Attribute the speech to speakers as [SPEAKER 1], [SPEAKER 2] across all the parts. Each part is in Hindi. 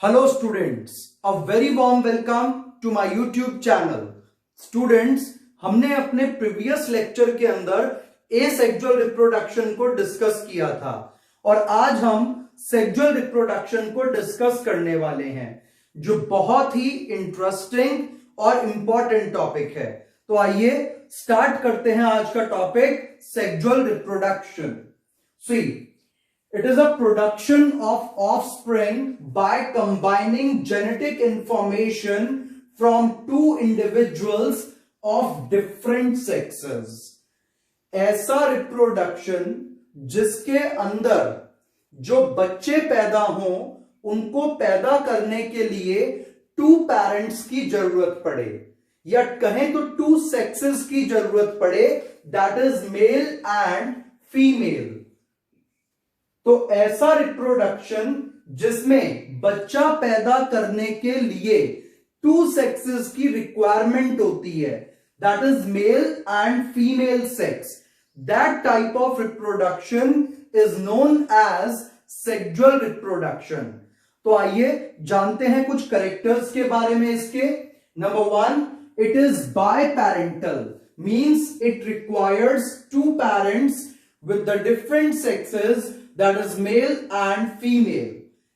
[SPEAKER 1] Hello students, a very warm welcome to my YouTube channel. Students, हमने अपने प्रीवियस लेक्चर के अंदर एसेक्सुअल रिप्रोडक्शन को डिस्कस किया था और आज हम सेक्सुअल रिप्रोडक्शन को डिस्कस करने वाले हैं जो बहुत ही इंटरेस्टिंग और इंपॉर्टेंट टॉपिक है। तो आइए स्टार्ट करते हैं आज का topic sexual reproduction. See It is a production of offspring by combining genetic information from two individuals of different sexes. ऐसा रिप्रोडक्शन जिसके अंदर जो बच्चे पैदा हों उनको पैदा करने के लिए टू पेरेंट्स की जरूरत पड़े या कहें तो टू सेक्सेस की जरूरत पड़े, that is male and female. तो ऐसा रिप्रोडक्शन जिसमें बच्चा पैदा करने के लिए टू सेक्सेस की रिक्वायरमेंट होती है, that is male and female sex, that type of reproduction is known as sexual reproduction. तो आइए जानते हैं कुछ कैरेक्टर्स के बारे में इसके। Number 1, it is biparental, means it requires two parents with the different sexes, that is male and female.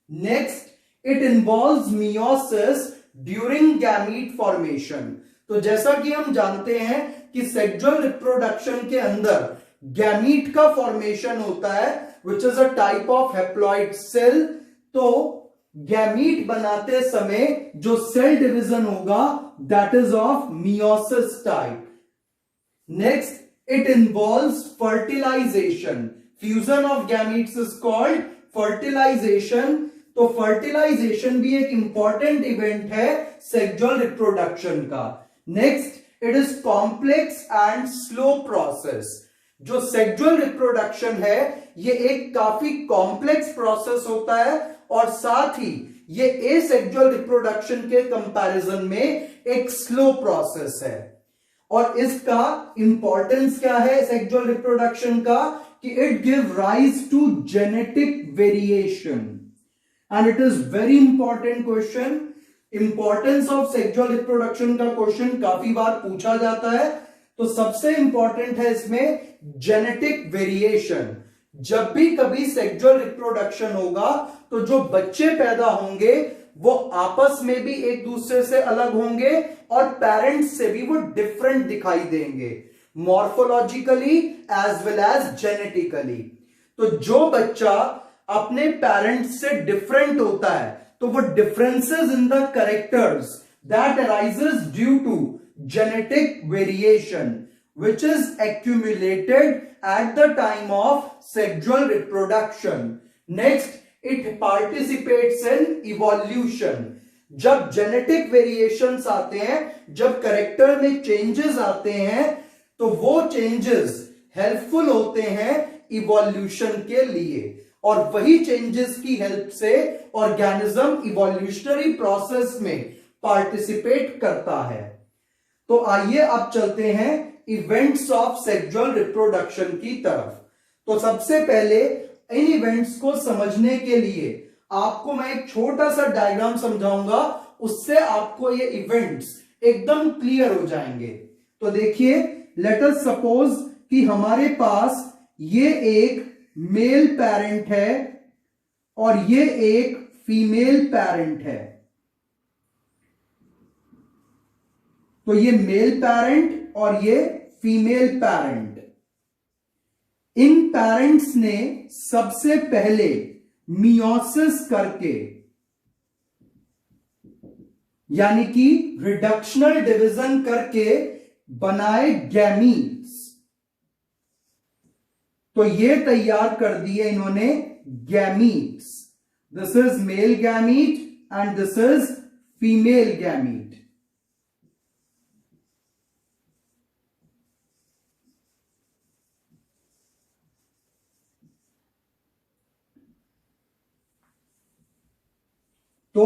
[SPEAKER 1] Next, it involves meiosis during gamete formation. तो जैसा कि हम जानते हैं कि सेक्सुअल रिप्रोडक्शन के अंदर गैमीट का फॉर्मेशन होता है which is a type of haploid cell। तो गैमीट बनाते समय जो सेल डिवीजन होगा that is of meiosis type। Next, it involves fertilization. Fusion of gametes is called fertilization। तो fertilization भी एक इंपॉर्टेंट इवेंट है सेक्सुअल रिप्रोडक्शन का। Next, it is complex and slow process. जो सेक्सुअल रिप्रोडक्शन है ये एक काफी कॉम्प्लेक्स प्रोसेस होता है और साथ ही ये एसेक्सुअल रिप्रोडक्शन के कंपैरिजन में एक स्लो प्रोसेस है। और इसका इंपॉर्टेंस क्या है सेक्सुअल रिप्रोडक्शन का कि it give rise to genetic variation and it is very important question. Importance of sexual reproduction का क्वेश्चन काफी बार पूछा जाता है। तो सबसे इंपॉर्टेंट है इसमें जेनेटिक वेरिएशन। जब भी कभी सेक्सुअल रिप्रोडक्शन होगा तो जो बच्चे पैदा होंगे वो आपस में भी एक दूसरे से अलग होंगे और पेरेंट्स से भी वो डिफरेंट दिखाई देंगे, morphologically as well as genetically. तो जो बच्चा अपने पेरेंट्स से डिफरेंट होता है तो वो differences in the characters that arises due to genetic variation which is accumulated at the time of sexual reproduction. Next, it participates in evolution. जब जेनेटिक वेरिएशंस आते हैं, जब कैरेक्टर में चेंजेस आते हैं तो वो चेंजेस हेल्पफुल होते हैं इवोल्यूशन के लिए और वही चेंजेस की हेल्प से ऑर्गेनिज्म इवोल्यूशनरी प्रोसेस में पार्टिसिपेट करता है। तो आइए अब चलते हैं इवेंट्स ऑफ सेक्सुअल रिप्रोडक्शन की तरफ। तो सबसे पहले इन इवेंट्स को समझने के लिए आपको मैं एक छोटा सा डायग्राम समझाऊंगा, उससे आपको ये इवेंट्स एकदम क्लियर हो जाएंगे। तो देखिए, लेट अस सपोज कि हमारे पास ये एक मेल पेरेंट है और ये एक फीमेल पेरेंट है। तो ये मेल पेरेंट और ये फीमेल पेरेंट, इन पेरेंट्स ने सबसे पहले मियोसिस करके यानी कि रिडक्शनल डिवीजन करके बनाए गैमीट्स। तो ये तैयार कर दिए इन्होंने gametes. This is male gamete and this is female gamete. तो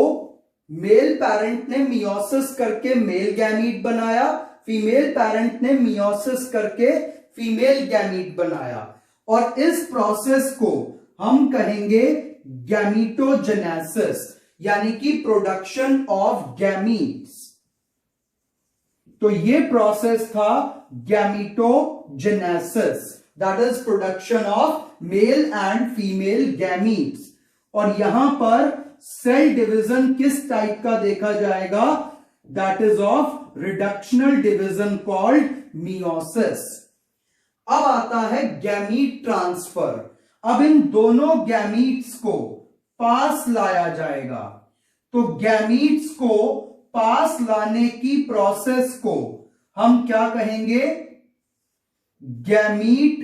[SPEAKER 1] मेल पेरेंट ने मियोसिस करके मेल गैमीट बनाया, फीमेल पेरेंट ने मियोसिस करके फीमेल गैमीट बनाया और इस प्रोसेस को हम कहेंगे गैमीटोजेनेसिस यानी कि प्रोडक्शन ऑफ गैमीट्स। तो ये प्रोसेस था gametogenesis, that is production of male and female gametes. और यहां पर सेल डिवीजन किस टाइप का देखा जाएगा? That is of reductional division called meiosis. अब आता है गैमीट ट्रांसफर। अब इन दोनों गैमीट्स को पास लाया जाएगा। तो गैमीट्स को पास लाने की प्रोसेस को हम क्या कहेंगे? Gamete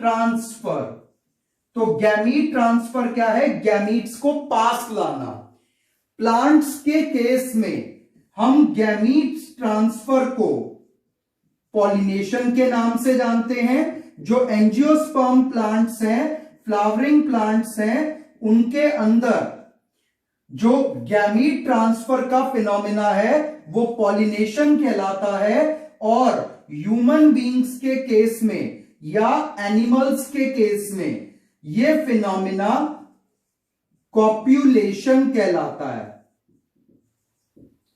[SPEAKER 1] transfer. तो गैमीट ट्रांसफर क्या है? गैमीट्स को पास लाना। प्लांट्स के केस में हम गैमीट ट्रांसफर को पॉलिनेशन के नाम से जानते हैं। जो एंजियोस्पर्म प्लांट्स हैं, फ्लावरिंग प्लांट्स हैं, उनके अंदर जो गैमीट ट्रांसफर का फिनोमिना है वो पॉलिनेशन कहलाता है। और ह्यूमन बीइंग्स के केस में या एनिमल्स के केस में ये फिनोमिना कॉप्यूलेशन कहलाता है।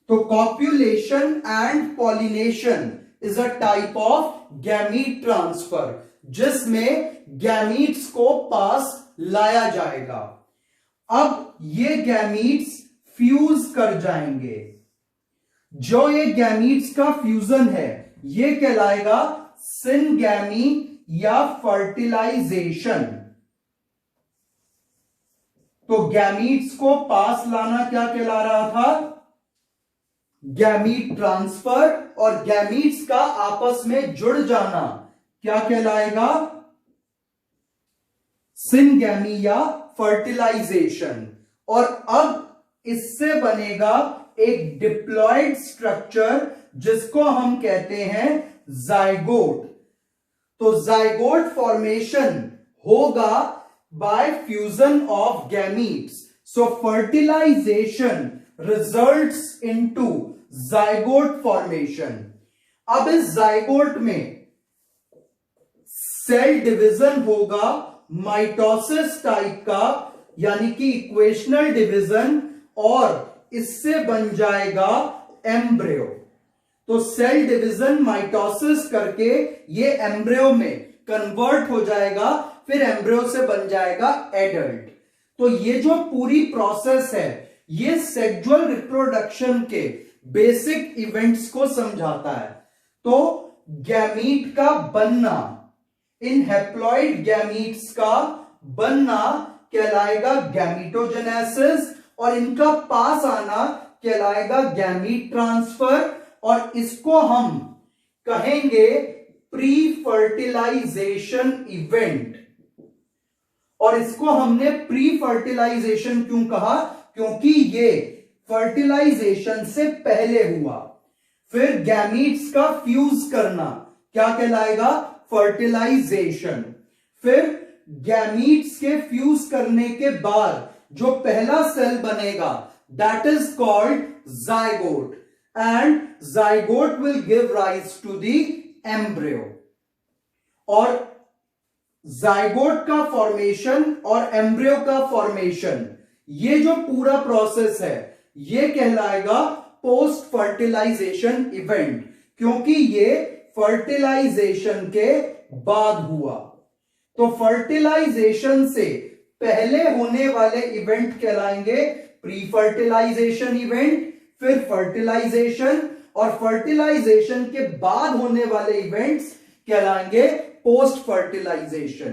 [SPEAKER 1] तो copulation and pollination is a type of gamete transfer, जिसमें गैमीट्स को पास लाया जाएगा। अब ये गैमीट्स फ्यूज कर जाएंगे। जो ये गैमीट्स का फ्यूजन है ये कहलाएगा सिनगैमी या फर्टिलाइजेशन। तो गैमीट्स को पास लाना क्या कहला रहा था? Gamete transfer. और गैमीट्स का आपस में जुड़ जाना क्या कहलाएगा? सिनगैमी या फर्टिलाइजेशन। और अब इससे बनेगा एक डिप्लॉयड स्ट्रक्चर जिसको हम कहते हैं जाइगोट। तो जाइगोट फॉर्मेशन होगा by fusion of gametes. So fertilisation results into zygote formation. अब इस जाइगोट में सेल डिवीजन होगा माइटोसिस टाइप का, यानी कि इक्वेशनल डिवीजन, और इससे बन जाएगा एम्ब्रियो। तो सेल डिवीजन माइटोसिस करके ये एम्ब्रियो में कन्वर्ट हो जाएगा, फिर एम्ब्रियो से बन जाएगा एडल्ट। तो ये जो पूरी प्रोसेस है ये सेक्सुअल रिप्रोडक्शन के बेसिक इवेंट्स को समझाता है। तो गैमीट का बनना, इन हैप्लॉइड गैमीट्स का बनना कहलाएगा गैमीटोजेनेसिस, और इनका पास आना कहलाएगा गैमीट ट्रांसफर। और इसको हम कहेंगे प्री फर्टिलाइजेशन इवेंट। और इसको हमने प्री फर्टिलाइजेशन क्यों कहा? क्योंकि ये फर्टिलाइजेशन से पहले हुआ। फिर गैमीट्स का फ्यूज करना क्या कहलाएगा? फर्टिलाइजेशन। फिर गैमीट्स के फ्यूज करने के बाद जो पहला सेल बनेगा that is called zygote, and zygote will give rise to the embryo. और जाइगोट का फॉर्मेशन और एम्ब्रियो का फॉर्मेशन, ये जो पूरा प्रोसेस है ये कहलाएगा पोस्ट फर्टिलाइजेशन इवेंट, क्योंकि ये फर्टिलाइजेशन के बाद हुआ। तो फर्टिलाइजेशन से पहले होने वाले इवेंट कहलाएंगे प्री फर्टिलाइजेशन इवेंट, फिर फर्टिलाइजेशन, और फर्टिलाइजेशन के बाद होने वाले इवेंट्स कहलाएंगे पोस्ट फर्टिलाइजेशन।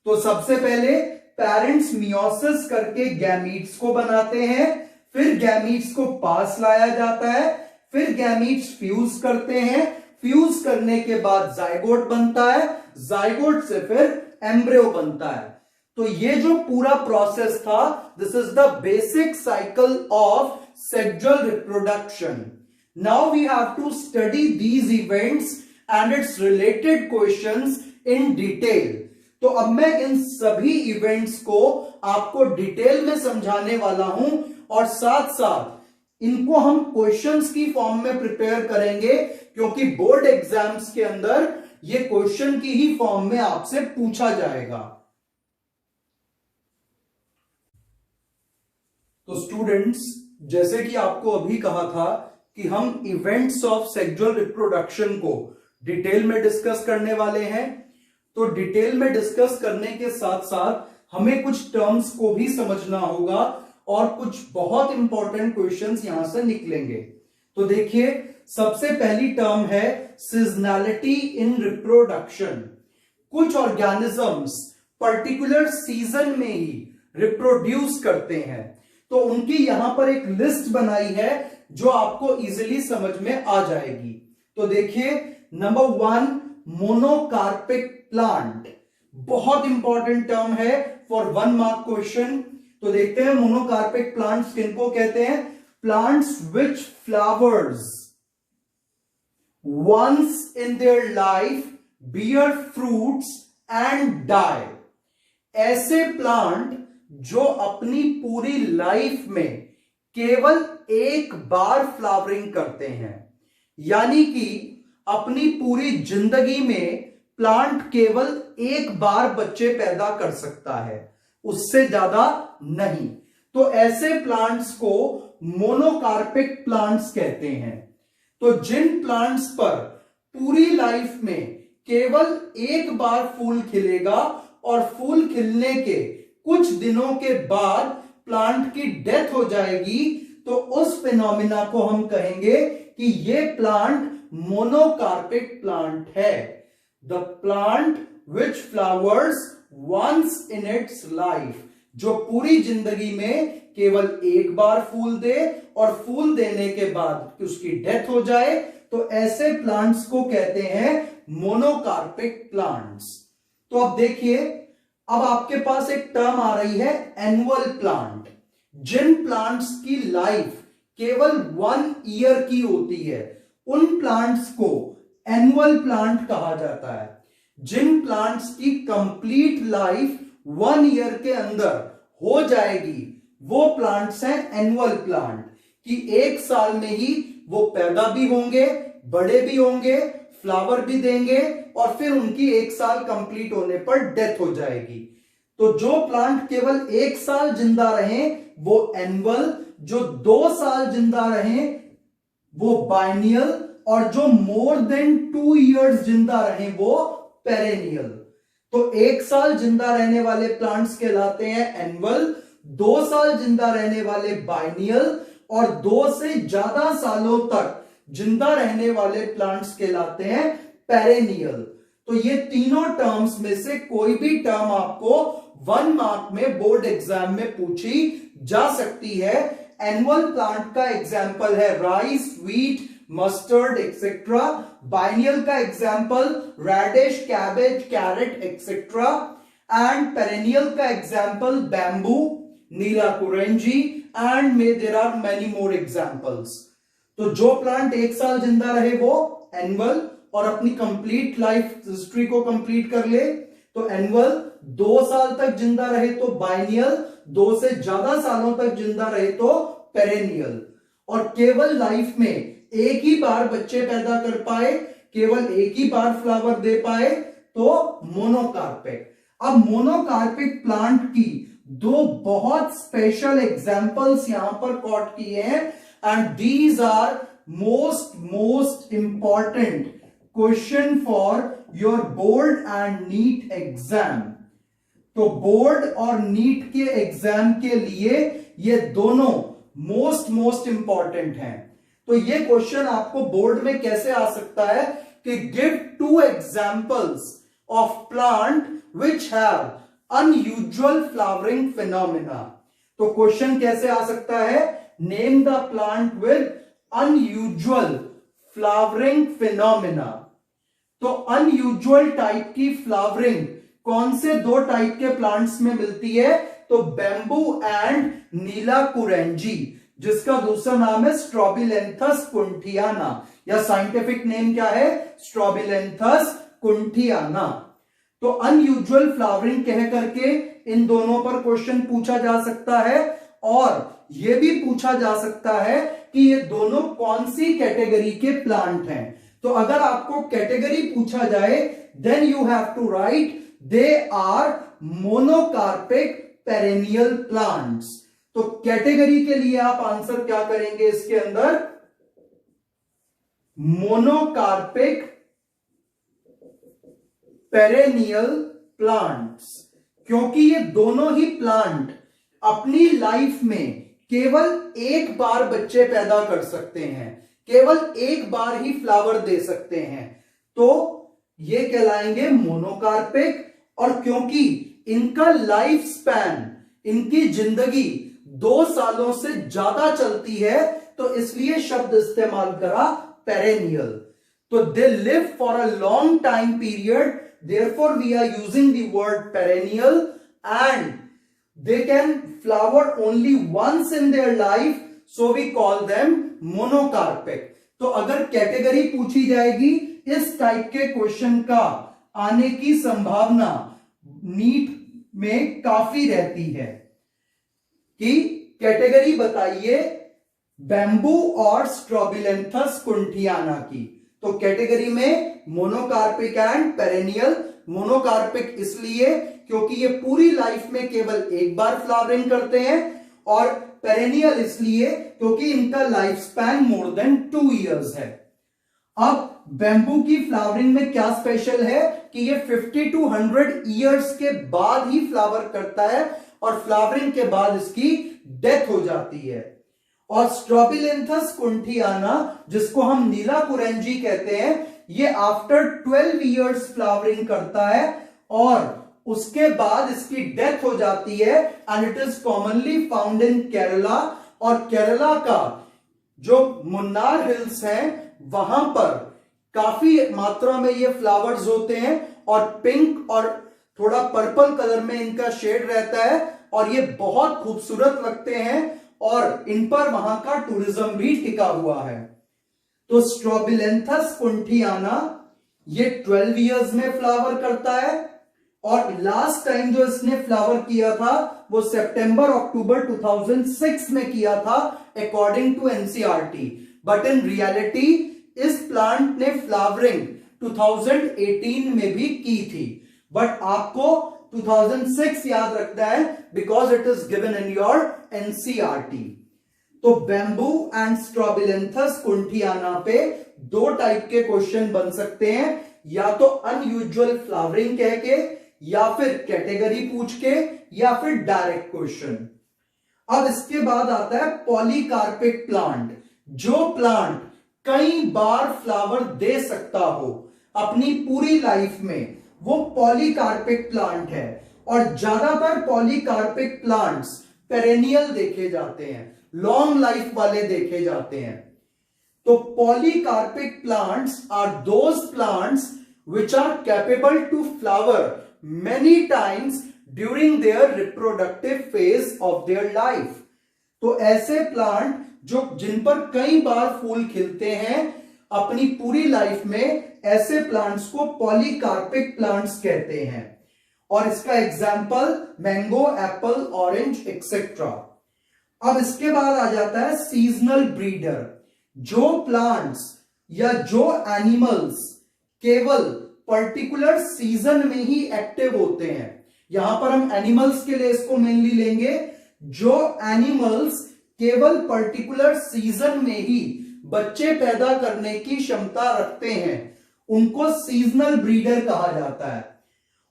[SPEAKER 1] तो सबसे पहले पेरेंट्स मियोसिस करके गैमीट्स को बनाते हैं, फिर गैमीट्स को पास लाया जाता है, फिर गैमीट्स फ्यूज करते हैं, फ्यूज करने के बाद जाइगोट बनता है, जाइगोट से फिर एम्ब्रियो बनता है। तो ये जो पूरा प्रोसेस था, this is the basic cycle of sexual reproduction. Now we have to study these events and its related questions in detail. तो अब मैं इन सभी इवेंट्स को आपको डिटेल में समझाने वाला हूं, और साथ साथ इनको हम क्वेश्चंस की फॉर्म में प्रिपेयर करेंगे, क्योंकि बोर्ड एग्जाम्स के अंदर ये क्वेश्चन की ही फॉर्म में आपसे पूछा जाएगा। तो स्टूडेंट्स, जैसे कि आपको अभी कहा था कि हम इवेंट्स ऑफ सेक्सुअल रिप्रोडक्शन को डिटेल में डिस्कस करने वाले हैं, तो डिटेल में डिस्कस करने के साथ साथ हमें कुछ टर्म्स को भी समझना होगा और कुछ बहुत इंपॉर्टेंट क्वेश्चंस यहां से निकलेंगे। तो देखिए, सबसे पहली टर्म है सीजनैलिटी इन रिप्रोडक्शन। कुछ ऑर्गेनिजम्स पर्टिकुलर सीजन में ही रिप्रोड्यूस करते हैं, तो उनकी यहां पर एक लिस्ट बनाई है जो आपको इजीली समझ में आ जाएगी। तो देखिए, नंबर 1 मोनोकार्पिक प्लांट, बहुत इंपॉर्टेंट टर्म है फॉर 1 मार्क क्वेश्चन। तो देखते हैं मोनोकार्पिक प्लांट्स किनको कहते हैं। Plants which flowers once in their life bear fruits and die। ऐसे प्लांट जो अपनी पूरी लाइफ में केवल एक बार फ्लावरिंग करते हैं, यानी कि अपनी पूरी जिंदगी में प्लांट केवल एक बार बच्चे पैदा कर सकता है, उससे ज्यादा नहीं। तो ऐसे प्लांट्स को मोनोकार्पिक प्लांट्स कहते हैं। तो जिन प्लांट्स पर पूरी लाइफ में केवल एक बार फूल खिलेगा और फूल खिलने के कुछ दिनों के बाद प्लांट की डेथ हो जाएगी, तो उस फिनोमिना को हम कहेंगे कि ये प्लांट मोनोकार्पिक प्लांट है। The plant which flowers once in its life, जो पूरी जिंदगी में केवल एक बार फूल दे और फूल देने के बाद उसकी डेथ हो जाए, तो ऐसे प्लांट्स को कहते हैं मोनोकार्पिक प्लांट्स। तो अब देखिए, अब आपके पास एक टर्म आ रही है एनुअल प्लांट। जिन प्लांट्स की लाइफ केवल 1 ईयर की होती है, उन प्लांट्स को एनुअल प्लांट कहा जाता है। जिन प्लांट्स की कंप्लीट लाइफ 1 ईयर के अंदर हो जाएगी, वो प्लांट्स हैं एनुअल प्लांट, कि एक साल में ही वो पैदा भी होंगे, बड़े भी होंगे, फ्लावर भी देंगे और फिर उनकी एक साल कंप्लीट होने पर डेथ हो जाएगी। तो जो प्लांट केवल एक साल जिंदा रहे वो एनुअल, जो 2 साल जिंदा रहे वो बाइनियल, और जो मोर देन 2 इयर्स जिंदा रहे वो पेरेनियल। तो 1 साल जिंदा रहने वाले प्लांट्स कहलाते हैं एनुअल, 2 साल जिंदा रहने वाले बाइनियल, और 2 से ज्यादा सालों तक जिंदा रहने वाले प्लांट्स कहलाते हैं पेरेनियल। तो ये तीनों टर्म्स में से कोई भी टर्म आपको 1 मार्क में बोर्ड एग्जाम में पूछी जा सकती है। एनुअल प्लांट का एग्जाम्पल है rice, wheat, mustard etcetera. Biennial का example radish, cabbage, carrot etcetera. And perennial का example bamboo, Neelakurinji, and may there are many more examples. तो जो प्लांट 1 साल जिंदा रहे वो एनुअल और अपनी कंप्लीट लाइफ हिस्ट्री को कंप्लीट कर ले तो एनुअल, 2 साल तक जिंदा रहे तो बाइनियल, 2 से ज्यादा सालों तक जिंदा रहे तो पेरेनियल, और केवल लाइफ में एक ही बार बच्चे पैदा कर पाए, केवल एक ही बार फ्लावर दे पाए तो मोनोकार्पिक। अब मोनोकार्पिक प्लांट की 2 बहुत स्पेशल एग्जांपल्स यहां पर कॉट किए हैं, and these are most important question for your board and NEET exam. तो बोर्ड और नीट के एग्जाम के लिए ये दोनों मोस्ट इंपॉर्टेंट हैं। तो ये क्वेश्चन आपको बोर्ड में कैसे आ सकता है कि give 2 examples of plant which have unusual flowering phenomena. तो क्वेश्चन कैसे आ सकता है, name the plant with unusual flowering phenomena. तो अनयूजुअल टाइप की फ्लावरिंग कौन से 2 टाइप के प्लांट्स में मिलती है, तो बैम्बू एंड नीलाकुरेंजी, जिसका दूसरा नाम है स्ट्रॉबिलेंथस कुंठियाना, या साइंटिफिक नेम क्या है, स्ट्रॉबिलेंथस कुंठियाना। तो अनयूजुअल फ्लावरिंग कह करके इन दोनों पर क्वेश्चन पूछा जा सकता है, और यह भी पूछा जा सकता है कि ये दोनों कौन सी कैटेगरी के प्लांट हैं। तो अगर आपको कैटेगरी पूछा जाए then you have to write they are monocarpic perennial plants. तो कैटेगरी के लिए आप आंसर क्या करेंगे इसके अंदर, मोनोकार्पिक पेरेनियल प्लांट्स, क्योंकि ये दोनों ही प्लांट अपनी लाइफ में केवल एक बार बच्चे पैदा कर सकते हैं, केवल एक बार ही फ्लावर दे सकते हैं, तो ये कहलाएंगे मोनोकार्पिक। और क्योंकि इनका लाइफ स्पैन, इनकी जिंदगी 2 सालों से ज्यादा चलती है, तो इसलिए शब्द इस्तेमाल करा पेरेनियल। तो they live for a long time period, therefore we are using the word perennial, and they can flower only once in their life, so we call them monocarpic। तो अगर कैटेगरी पूछी जाएगी इस टाइप के क्वेश्चन का आने की संभावना नीट में काफी रहती है कि कैटेगरी बताइए बैम्बू और स्ट्रोबिलेंथस कुंठियाना की। तो कैटेगरी में मोनोकार्पिक एंड पेरेनियल। मोनोकार्पिक इसलिए क्योंकि ये पूरी लाइफ में केवल एक बार फ्लावरिंग करते हैं, और पेरेनियल इसलिए क्योंकि इनका life span more than 2 years है। अब बैम्बू की फ्लावरिंग में क्या स्पेशल है कि ये 50 to 100 इयर्स के बाद ही फ्लावर करता है, और फ्लावरिंग के बाद इसकी डेथ हो जाती है। और स्ट्रोबिलेंथस कुंठियाना, जिसको हम नीला कुरेंजी कहते हैं, ये आफ्टर 12 इयर्स फ्लावरिंग करता है और उसके बाद इसकी डेथ हो जाती है, and it is commonly found in Kerala. और केरला का जो मुन्नार हिल्स हैं वहां पर काफी मात्रा में ये फ्लावर्स होते हैं, और पिंक और थोड़ा पर्पल कलर में इनका शेड रहता है, और ये बहुत खूबसूरत लगते हैं, और इन पर वहां का टूरिज्म भी टिका हुआ है। तो स्ट्रोबिलेंथस कुंठियाना ये 12 इयर्स में फ्लावर करता है, और लास्ट टाइम जो इसने फ्लावर किया था वो सितंबर अक्टूबर 2006 में किया था according to NCERT. But in reality इस प्लांट ने फ्लावरिंग 2018 में भी की थी, बट आपको 2006 याद रखना है because it is given in your NCERT. तो बैम्बू एंड स्ट्रोबिलेंथस कुंठियाना पे 2 टाइप के क्वेश्चन बन सकते हैं, या तो अनयूजुअल फ्लावरिंग कह के, या फिर कैटेगरी पूछ के, या फिर डायरेक्ट क्वेश्चन। अब इसके बाद आता है पॉलीकार्पिक प्लांट, जो प्लांट कई बार फ्लावर दे सकता हो अपनी पूरी लाइफ में, वो पॉलीकार्पिक प्लांट है। और ज्यादातर पॉलीकार्पिक प्लांट्स पेरेनियल देखे जाते हैं, लॉन्ग लाइफ वाले देखे जाते हैं। तो polycarpic plants are those plants which are capable to flower many times during their reproductive phase of their life। तो ऐसे प्लांट जो जिन पर कई बार फूल खिलते हैं अपनी पूरी लाइफ में, ऐसे प्लांट्स को पॉलीकार्पिक प्लांट्स कहते हैं। और इसका example mango, Apple, orange etcetera. अब इसके बाद आ जाता है सीजनल ब्रीडर, जो प्लांट्स या जो एनिमल्स केवल पर्टिकुलर सीजन में ही एक्टिव होते हैं। यहां पर हम एनिमल्स के लिए इसको मेनली लेंगे, जो एनिमल्स केवल पर्टिकुलर सीजन में ही बच्चे पैदा करने की क्षमता रखते हैं, उनको सीजनल ब्रीडर कहा जाता है।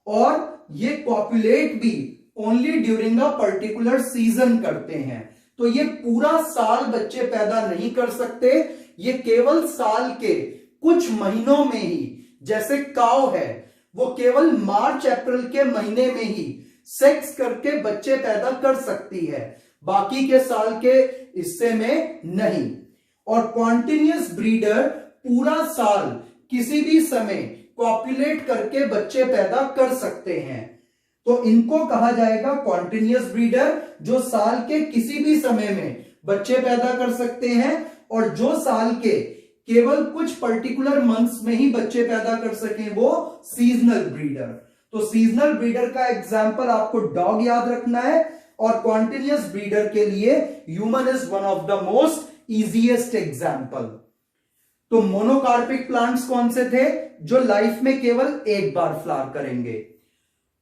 [SPEAKER 1] और ये पॉपुलेट भी only during a particular season करते हैं। तो ये पूरा साल बच्चे पैदा नहीं कर सकते, ये केवल साल के कुछ महीनों में ही, जैसे काऊ है वो केवल मार्च अप्रैल के महीने में ही सेक्स करके बच्चे पैदा कर सकती है, बाकी के साल के हिस्से में नहीं। और कॉन्टिन्यूअस ब्रीडर पूरा साल किसी भी समय कॉपुलेट करके बच्चे पैदा कर सकते हैं, तो इनको कहा जाएगा कॉन्टिन्यूअस ब्रीडर, जो साल के किसी भी समय में बच्चे पैदा कर सकते हैं, और जो साल के केवल कुछ पर्टिकुलर मंथ्स में ही बच्चे पैदा कर सके वो सीजनल ब्रीडर। तो सीजनल ब्रीडर का एग्जांपल आपको डॉग याद रखना है, और कॉन्टिन्यूअस ब्रीडर के लिए human is one of the most easiest example. तो मोनोकार्पिक प्लांट्स कौन से थे, जो लाइफ में केवल एक बार फ्लावर करेंगे।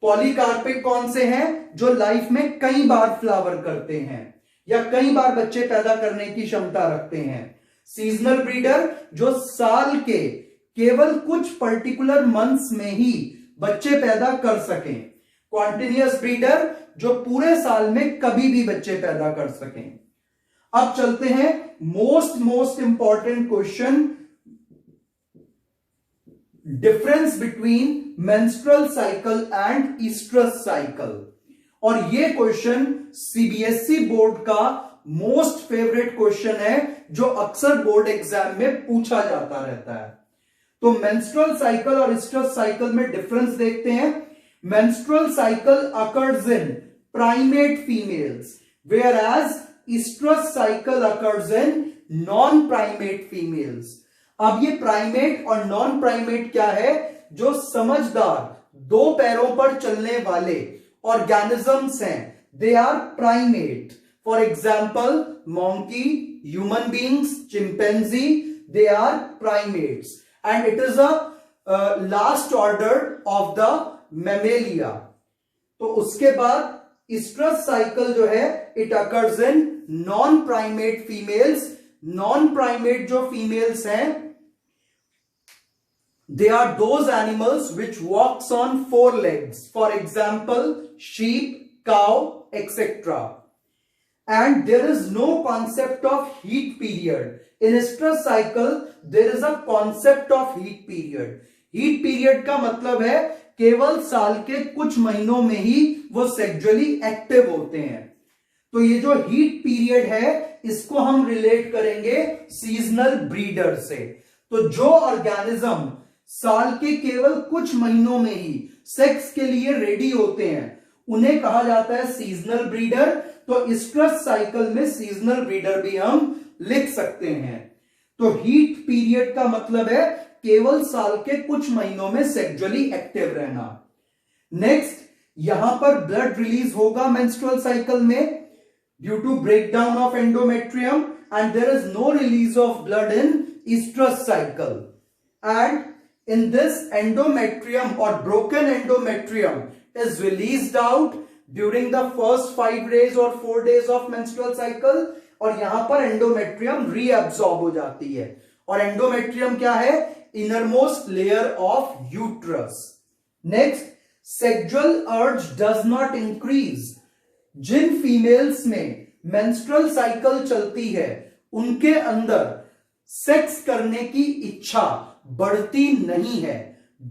[SPEAKER 1] पॉलीकार्पिक कौन से हैं, जो लाइफ में कई बार फ्लावर करते हैं। या कई बार बच्चे पैदा करने की क्षमता रखते हैं। सीजनल ब्रीडर जो साल के केवल कुछ पर्टिकुलर मंथ्स में ही बच्चे पैदा कर सकें। कॉन्टिन्यूअस ब्रीडर जो पूरे साल में कभी भी बच्चे पैदा कर सकें। अब चलते हैं most important question, difference between menstrual cycle and oestrus cycle. और ये क्वेश्चन सीबीएसई बोर्ड का मोस्ट फेवरेट क्वेश्चन है जो अक्सर बोर्ड एग्जाम में पूछा जाता रहता है। तो मेंस्ट्रुअल साइकिल और ईस्ट्रस साइकिल में डिफरेंस देखते हैं। Menstrual cycle occurs in primate females whereas estrous cycle occurs in non-primate females। अब ये प्राइमेट और नॉन प्राइमेट क्या है? जो समझदार दो पैरों पर चलने वाले ऑर्गेनिजम्स हैं, they are primate. For example monkey, human beings, chimpanzee, they are primates and it is a last order of the mammalia। तो उसके बाद estrous cycle जो है it occurs in non primate females। non primate जो females हैं they are those animals which walks on four legs, for example sheep, cow, etc. and there is no concept of heat period। in estrous cycle there is a concept of heat period। heat period का मतलब है केवल साल के कुछ महीनों में ही वो सेक्सुअली एक्टिव होते हैं। तो ये जो हीट पीरियड है इसको हम रिलेट करेंगे सीजनल ब्रीडर से। तो जो ऑर्गेनिज्म साल के केवल कुछ महीनों में ही सेक्स के लिए रेडी होते हैं उन्हें कहा जाता है सीजनल ब्रीडर। तो ईस्ट्रस साइकिल में सीजनल ब्रीडर भी हम लिख सकते हैं। तो हीट पीरियड का मतलब है केवल साल के कुछ महीनों में सेक्सुअली एक्टिव रहना। नेक्स्ट, यहां पर ब्लड रिलीज होगा मेंस्ट्रुअल साइकिल में due to breakdown of endometrium and there is no release of blood in oestrus cycle. And in this endometrium और broken endometrium is released out during the first 5 days और 4 days ऑफ मेंस्ट्रुअल साइकिल और यहां पर एंडोमेट्रियम रीअब्सॉर्ब हो जाती है। और एंडोमेट्रियम क्या है? Innermost layer of uterus. Next, sexual urge does not increase. जिन फीमेल्स में मेंस्ट्रुअल साइकिल चलती है उनके अंदर सेक्स करने की इच्छा बढ़ती नहीं है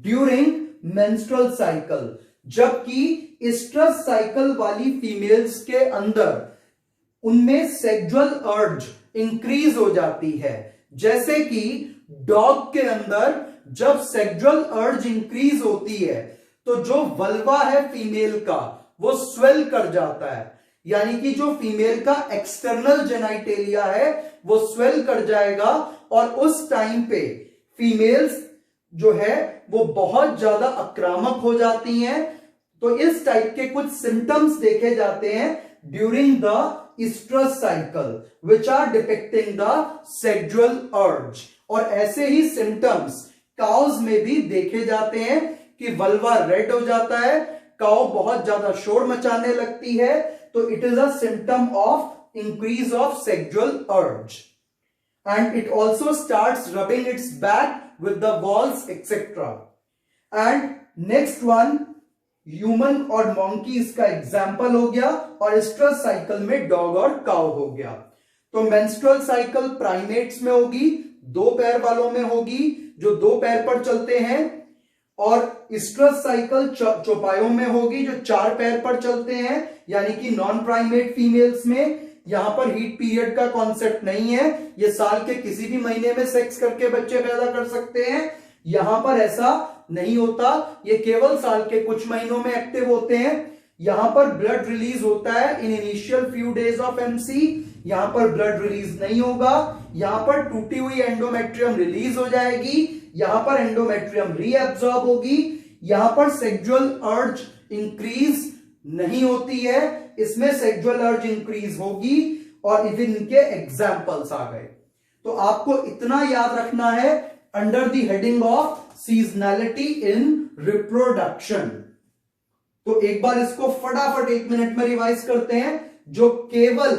[SPEAKER 1] ड्यूरिंग मेंस्ट्रुअल साइकिल, जबकि ईस्ट्रस साइकिल वाली फीमेल्स के अंदर उनमें सेक्सुअल अर्ज इंक्रीज हो जाती है। जैसे कि डॉग के अंदर जब सेक्सुअल अर्ज इंक्रीज होती है तो जो वल्वा है फीमेल का वो स्वेल कर जाता है, यानी कि जो फीमेल का एक्सटर्नल जेनाइटेलिया है वो स्वेल कर जाएगा और उस टाइम पे फीमेल्स जो है वो बहुत ज्यादा आक्रामक हो जाती हैं। तो इस टाइप के कुछ सिम्टम्स देखे जाते हैं during the estrous cycle which are depicting the sexual urge। और ऐसे ही सिम्टम्स काउज में भी देखे जाते हैं कि वल्वा रेड हो जाता है, काउ बहुत ज्यादा शोर मचाने लगती है। तो it is a symptom of increase of sexual अर्ज and it also starts rubbing it's back with the walls etcetera. And next one, human और मॉन्की इसका एग्जाम्पल हो गया और ईस्ट्रस साइकिल में डॉग और काउ हो गया। तो मेंस्ट्रुअल साइकिल प्राइमेट्स में होगी, 2 पैर वालों में होगी जो 2 पैर पर चलते हैं, और ईस्ट्रस साइकिल चौपायों में होगी जो 4 पैर पर चलते हैं, यानी कि नॉन प्राइमेट फीमेल्स में। यहां पर हीट पीरियड का कॉन्सेप्ट नहीं है, ये साल के किसी भी महीने में सेक्स करके बच्चे पैदा कर सकते हैं। यहां पर ऐसा नहीं होता, ये केवल साल के कुछ महीनों में एक्टिव होते हैं। यहां पर ब्लड रिलीज होता है in initial few days of MC, यहां पर ब्लड रिलीज नहीं होगा। यहां पर टूटी हुई एंडोमेट्रियम रिलीज हो जाएगी, यहां पर एंडोमेट्रियम रीअब्सॉर्ब होगी। यहां पर सेक्सुअल अर्ज इंक्रीज नहीं होती है, इसमें सेक्सुअल अर्ज इंक्रीज होगी और इवन इनके एग्जाम्पल्स आ गए। तो आपको इतना याद रखना है under the heading of seasonality in reproduction. तो एक बार इसको फटाफट 1 मिनट में रिवाइज करते हैं। जो केवल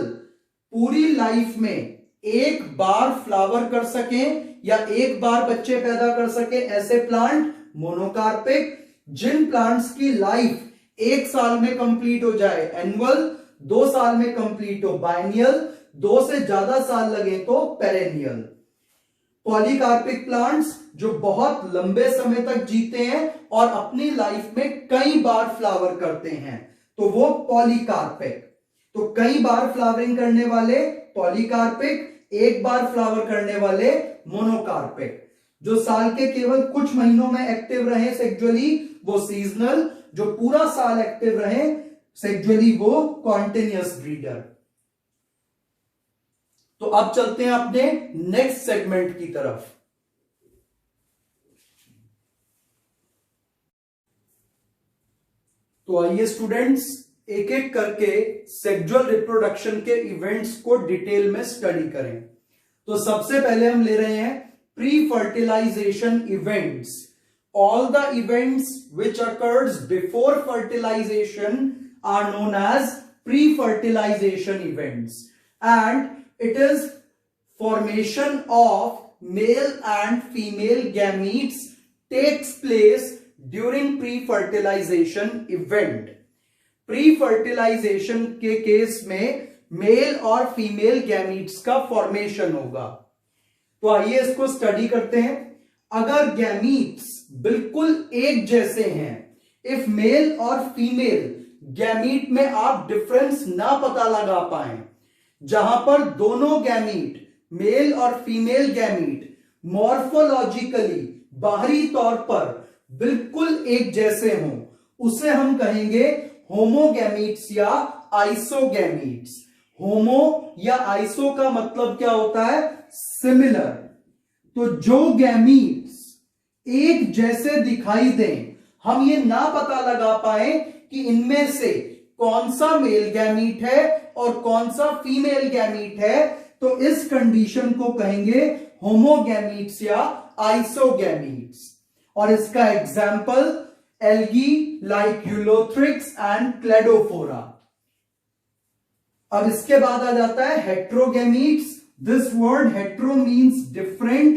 [SPEAKER 1] पूरी लाइफ में एक बार फ्लावर कर सकें या एक बार बच्चे पैदा कर सके, ऐसे प्लांट मोनोकार्पिक। जिन प्लांट्स की लाइफ 1 साल में कंप्लीट हो जाए एनुअल, 2 साल में कंप्लीट हो बाइनियल, 2 से ज्यादा साल लगे तो पेरेनियल। पॉलीकार्पिक प्लांट्स जो बहुत लंबे समय तक जीते हैं और अपनी लाइफ में कई बार फ्लावर करते हैं तो वो पॉलीकार्पिक। तो कई बार फ्लावरिंग करने वाले पॉलीकार्पिक, एक बार फ्लावर करने वाले मोनोकार्पिक। जो साल के केवल कुछ महीनों में एक्टिव रहे सेक्सुअली वो सीजनल, जो पूरा साल एक्टिव रहे सेक्सुअली वो कॉन्टिन्यूअस ब्रीडर। तो अब चलते हैं अपने नेक्स्ट सेगमेंट की तरफ। तो आइए स्टूडेंट्स एक एक करके सेक्सुअल रिप्रोडक्शन के इवेंट्स को डिटेल में स्टडी करें। तो सबसे पहले हम ले रहे हैं pre fertilisation events. All the events which occurs before fertilisation are known as pre fertilisation events and it is formation of male and female gametes takes place during pre-fertilization event। pre-fertilization के केस में मेल और फीमेल गैमीट्स का फॉर्मेशन होगा। तो आइए इसको स्टडी करते हैं। अगर गैमीट्स बिल्कुल एक जैसे हैं, इफ मेल और फीमेल गैमीट में आप डिफरेंस ना पता लगा पाए, जहां पर दोनों गैमीट मेल और फीमेल गैमीट मॉर्फोलॉजिकली बाहरी तौर पर बिल्कुल एक जैसे हों, उसे हम कहेंगे होमोगैमीट्स या आइसोगैमीट्स। होमो या आइसो का मतलब क्या होता है? सिमिलर। तो जो गैमीट्स एक जैसे दिखाई दें, हम ये ना पता लगा पाए कि इनमें से कौन सा मेल गैमीट है और कौन सा फीमेल गैमीट है, तो इस कंडीशन को कहेंगे होमोगैमीट्स या आइसोगैमीट्स। और इसका example algae like Ulothrix and Cladophora. अब इसके बाद आ जाता है heterogametes. This word hetero means different.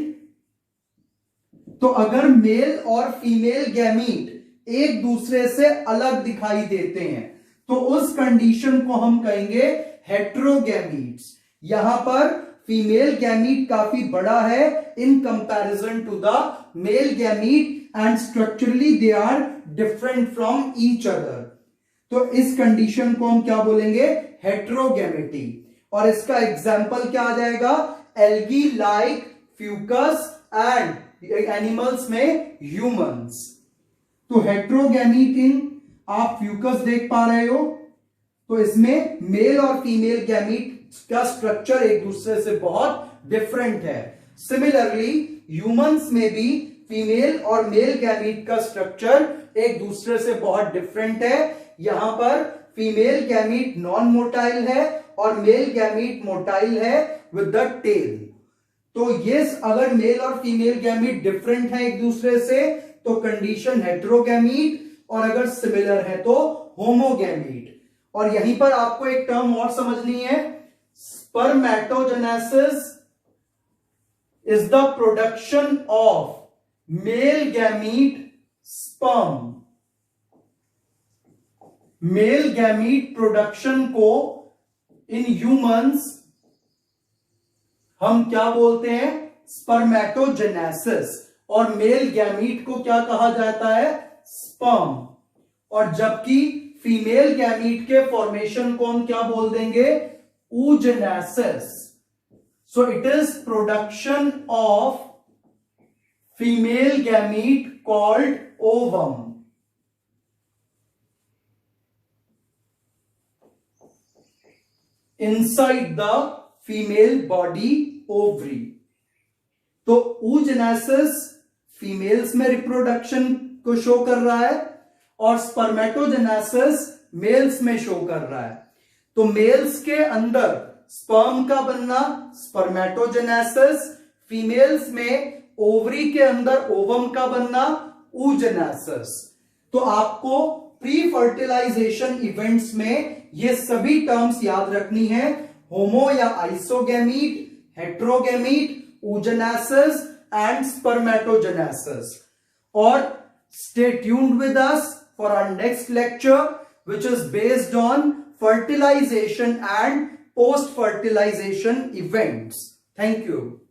[SPEAKER 1] तो अगर मेल और फीमेल गैमीट एक दूसरे से अलग दिखाई देते हैं तो उस कंडीशन को हम कहेंगे हेट्रोगैमीट्स। यहां पर फीमेल गैमीट काफी बड़ा है in comparison to the male gamete and structurally they are different from each other. तो इस कंडीशन को हम क्या बोलेंगे? हेट्रोगैमेटी। और इसका एग्जाम्पल क्या आ जाएगा? Algae like Fucus and animals में ह्यूमंस। तो हेट्रोगैमीट इन आप फ्यूकस देख पा रहे हो, तो इसमें मेल और फीमेल गैमीट का स्ट्रक्चर एक दूसरे से बहुत डिफरेंट है। सिमिलरली ह्यूमंस में भी फीमेल और मेल गैमीट का स्ट्रक्चर एक दूसरे से बहुत डिफरेंट है। यहां पर फीमेल गैमीट नॉन मोटाइल है और मेल गैमीट मोटाइल है विद द टेल। तो ये अगर मेल और फीमेल गैमीट डिफरेंट है एक दूसरे से तो कंडीशन हेट्रोगैमीट, और अगर सिमिलर है तो होमोगैमीट। और यहीं पर आपको एक टर्म और समझनी है, spermatogenesis is the production of male gamete sperm. Male gamete production को इन ह्यूमंस हम क्या बोलते हैं? स्पर्मेटोजेनेसिस। और मेल गैमीट को क्या कहा जाता है? स्पर्म। और जबकि फीमेल गैमीट के फॉर्मेशन को हम क्या बोल देंगे? oogenesis। So it is production of female gamete called ovum. Inside the female body ovary. तो oogenesis फीमेल्स में रिप्रोडक्शन को शो कर रहा है और स्पर्मेटोजेनेसिस मेल्स में शो कर रहा है। तो मेल्स के अंदर स्पर्म का बनना स्पर्मेटोजेनेसिस, फीमेल्स में ओवरी के अंदर ओवम का बनना oogenesis। तो आपको प्री फर्टिलाइजेशन इवेंट्स में ये सभी टर्म्स याद रखनी है। होमो या आइसोगैमीट, हेट्रोगैमीट, oogenesis and spermatogenesis. Or stay tuned with us for our next lecture, which is based on fertilization and post-fertilization events. Thank you.